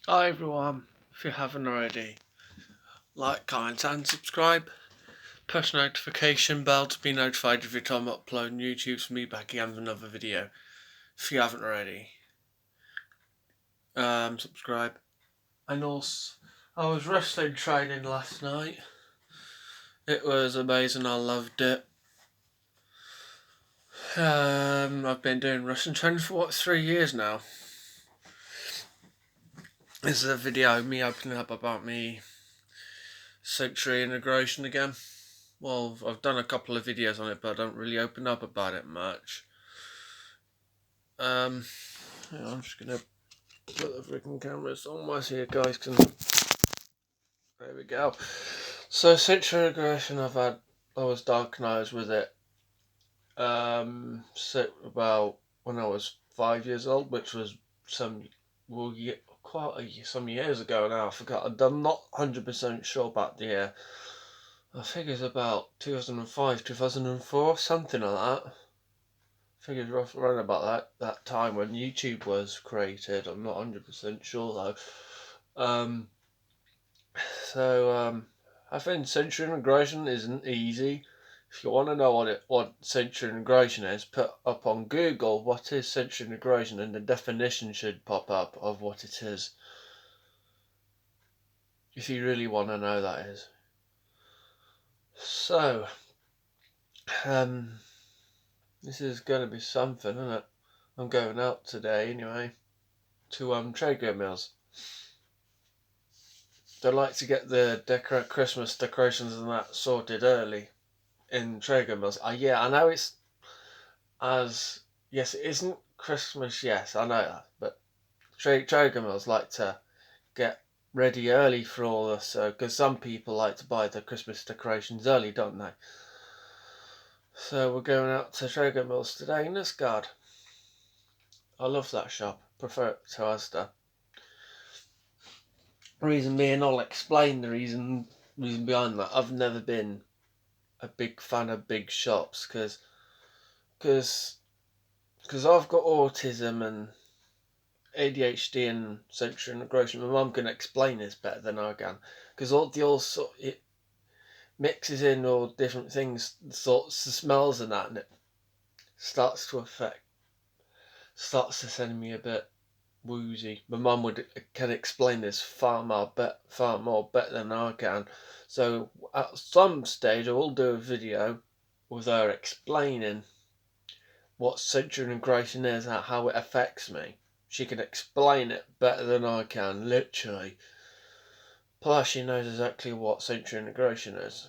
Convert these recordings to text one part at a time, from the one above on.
Hi everyone, if you haven't already, like, comment and subscribe. Push notification bell to be notified every time I upload on YouTube for me back again with another video. If you haven't already, subscribe. And also, I was wrestling training last night. It was amazing, I loved it. I've been doing wrestling training for 3 years now. This is a video of me opening up about me Sanctuary integration again. Well, I've done a couple of videos on it, but I don't really open up about it much. I'm just gonna put the freaking camera somewhere so you guys can. There we go. So Sanctuary integration, I was diagnosed with it. So about when I was 5 years old, which was some some years ago now. I forgot. I'm not 100% sure about the year. I think it's about 2005, 2004, something like that. I think it's rough around about that time when YouTube was created. I'm not 100% sure though. I think Sanctuary integration isn't easy. If you want to know what Sanctuary integration is, put up on Google what is Sanctuary integration, and the definition should pop up of what it is. If you really want to know, that is. So, this is going to be something, isn't it? I'm going out today anyway to Traeger Mills. They like to get the Christmas decorations and that sorted early in Traeger Mills. Yeah, I know it isn't Christmas. Yes, I know that, but Traeger Mills like to get ready early for all this, because some people like to buy the Christmas decorations early, don't they? So we're going out to Traeger Mills today in Nisgard. I love that shop. Prefer it to Asda. Reason being, I'll explain the reason behind that. I've never been a big fan of big shops because I've got autism and ADHD and sensory integration. My mum can explain this better than I can, because it mixes in all different things, sorts of smells and that, and it starts to send me a bit woozy. My mum can explain this far more better than I can. So at some stage I will do a video with her explaining what sensory integration is and how it affects me. She can explain it better than I can, literally. Plus she knows exactly what sensory integration is.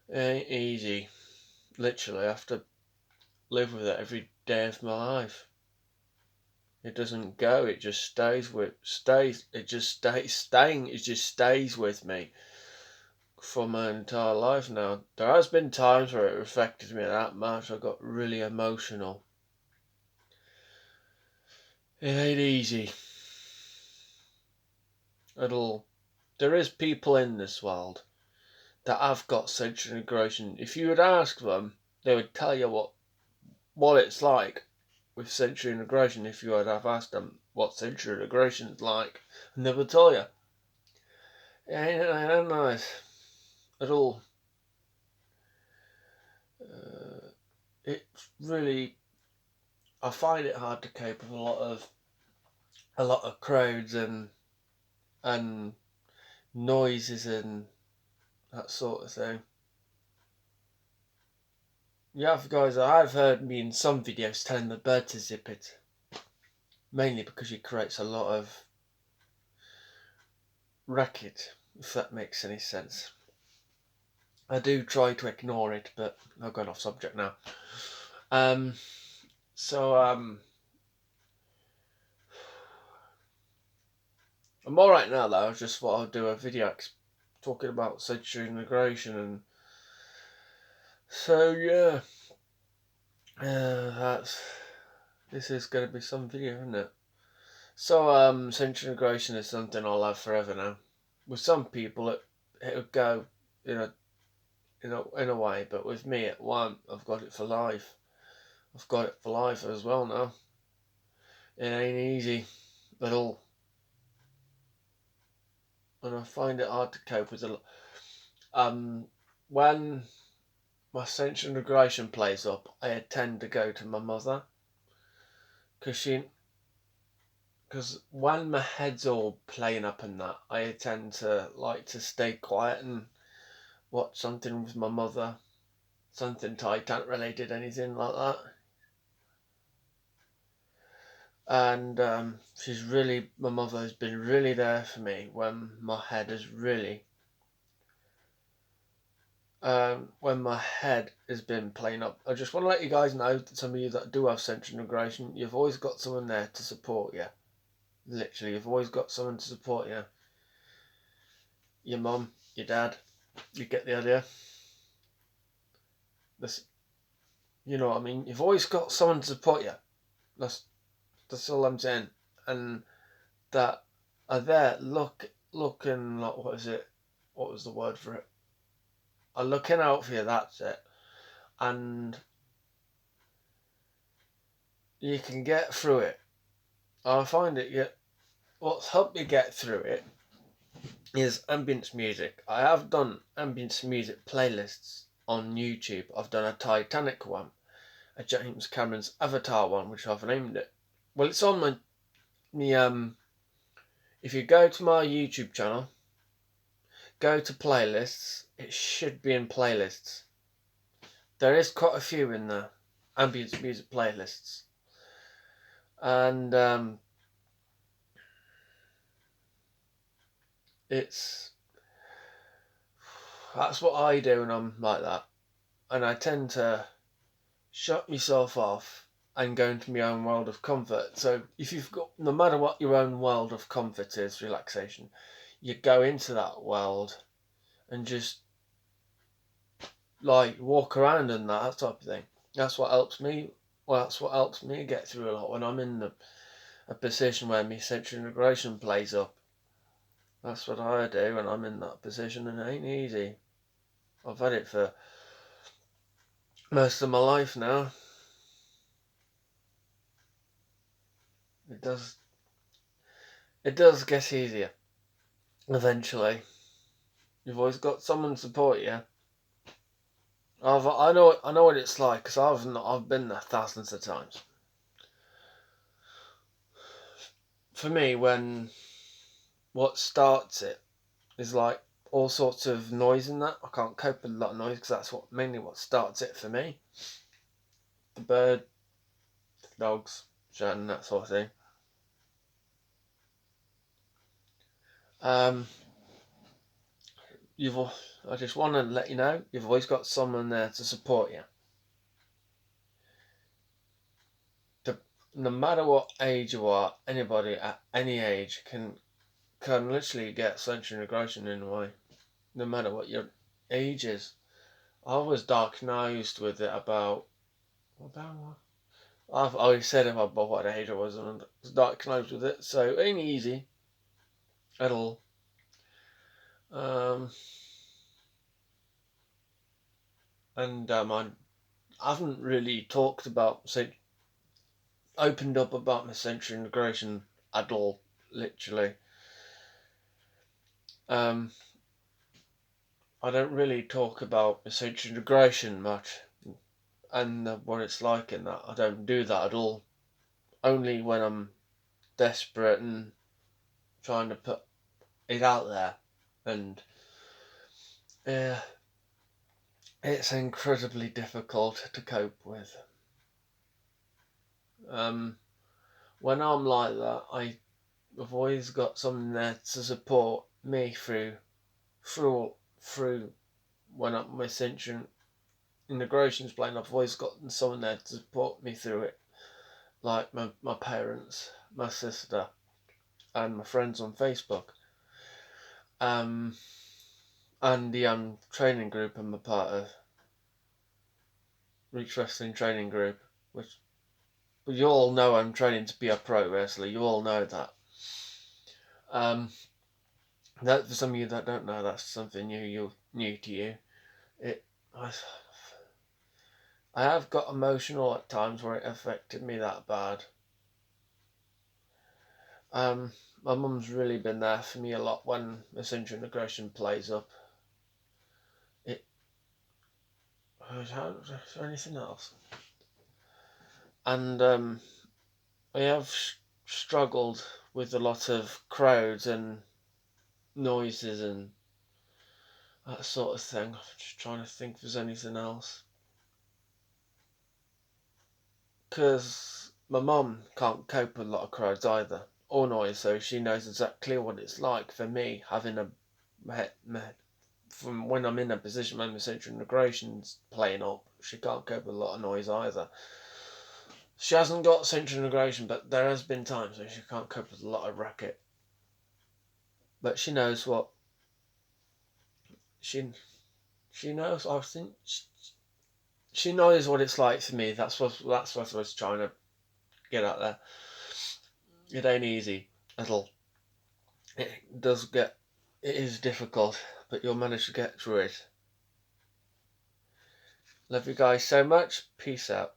It ain't easy. Literally, I have to live with it every day of my life. It doesn't go, it just stays with me for my entire life now. There has been times where it affected me that much. I got really emotional. It ain't easy at all. There is people in this world that have got sensory integration. If you would ask them, they would tell you what it's like with sensory integration. If you would have asked them what sensory integration is like, and they would tell you. It ain't nice at all. It's really, I find it hard to cope with a lot of crowds and noises and that sort of thing. Yeah, guys, I've heard me in some videos telling the bird to zip it, mainly because it creates a lot of racket, if that makes any sense. I do try to ignore it, but I've gone off subject now. Um, so I'm alright now though. I just thought I'd do a video talking about sensory integration, and so yeah, this is going to be some video, isn't it? So sensory integration is something I'll have forever now. With some people it'll go in a way, but with me it won't. I've got it for life. I've got it for life as well now. It ain't easy. all, and I find it hard to cope with it. When my sensory integration plays up, I tend to go to my mother, because when my head's all playing up and that, I tend to like to stay quiet and watch something with my mother, something Titan related, anything like that. And my mother has been really there for me when my head has really, when my head has been playing up. I just want to let you guys know that some of you that do have sensory integration, you've always got someone there to support you. Literally, you've always got someone to support you. Your mum, your dad, you get the idea. This, you know what I mean? You've always got someone to support you. That's all I'm saying. And that are there looking like, what is it? What was the word for it? Are looking out for you, that's it. And you can get through it. I find what's helped me get through it is ambience music. I have done ambience music playlists on YouTube. I've done a Titanic one, a James Cameron's Avatar one, which I've named it. Well, it's on my if you go to my YouTube channel, go to playlists, it should be in playlists. There is quite a few in there, ambience music playlists. And that's what I do when I'm like that. And I tend to shut myself off and go into my own world of comfort. So if you've got, no matter what your own world of comfort is, relaxation, you go into that world and just like walk around and that type of thing. That's what helps me. Well, that's what helps me get through a lot when I'm in a position where my sensory integration plays up. That's what I do when I'm in that position, and it ain't easy. I've had it for most of my life now. It does get easier eventually. You've always got someone to support you. I know what it's like, because I've been there thousands of times. For me, when what starts it is like all sorts of noise in that. I can't cope with a lot of noise, because that's mainly what starts it for me. The bird, the dogs, shouting, that sort of thing. I just want to let you know, you've always got someone there to support you. No matter what age you are, anybody at any age can literally get sensory integration in a way. No matter what your age is. I was diagnosed with it about what? I've already said about what age I was, and I was diagnosed with it, so it ain't easy at all. I haven't really opened up about my sensory integration at all, literally. I don't really talk about my sensory integration much, and what it's like in that. I don't do that at all. Only when I'm desperate and trying to put it out there, and it's incredibly difficult to cope with. When I'm like that, I've always got someone there to support me through when my sensory integration's playing. I've always got someone there to support me through it, like my parents, my sister, and my friends on Facebook. And the training group I'm a part of, Reach Wrestling Training Group, which you all know I'm training to be a pro wrestler. You all know that. That for some of you that don't know, that's something new to you. I have got emotional at times where it affected me that bad. My mum's really been there for me a lot when Ascension Aggression plays up. It. Is there anything else? And I have struggled with a lot of crowds and noises and that sort of thing. I'm just trying to think if there's anything else. Because my mum can't cope with a lot of crowds either, or noise, so she knows exactly what it's like for me having from when I'm in a position when the central integration's playing up. She can't cope with a lot of noise either. She hasn't got central integration, but there has been times when she can't cope with a lot of racket. But she knows what she knows. I think she knows what it's like for me. That's what I was trying to get out there. It ain't easy at all. It is difficult, but you'll manage to get through it. Love you guys so much. Peace out.